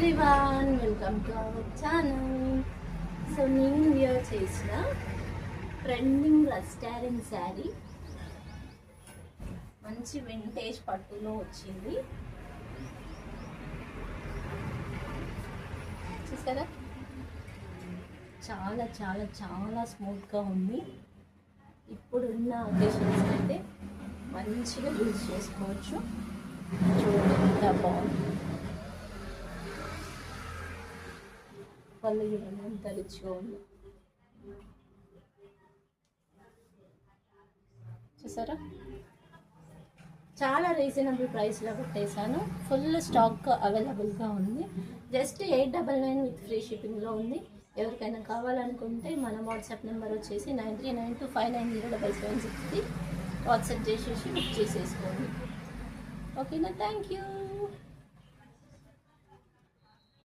Everyone, welcome to our channel. So నేను we're చేసిన trending restaurant sari మంచి వింటేజ్ పట్టులో వచ్చింది. చూసారా, చాలా చాలా చాలా స్మూత్గా ఉంది. ఇప్పుడున్న ఒకేషన్స్ అయితే మంచిగా యూజ్ చేసుకోవచ్చు. చూడండి ఎంత బాగుంది. పళ్ళు చూడండి ఎంత రిచ్గా ఉంది. చూసారా, చాలా రీజనబుల్ ప్రైస్లో పెట్టేశాను. ఫుల్ స్టాక్ అవైలబుల్గా ఉంది. జస్ట్ 899 విత్ ఫ్రీ షిప్పింగ్లో ఉంది. ఎవరికైనా కావాలనుకుంటే మన వాట్సాప్ నెంబర్ వచ్చేసి 9392590776కి వాట్సాప్ చేసేసి బుక్ చేసేసుకోండి. ఓకేనా? Thank you.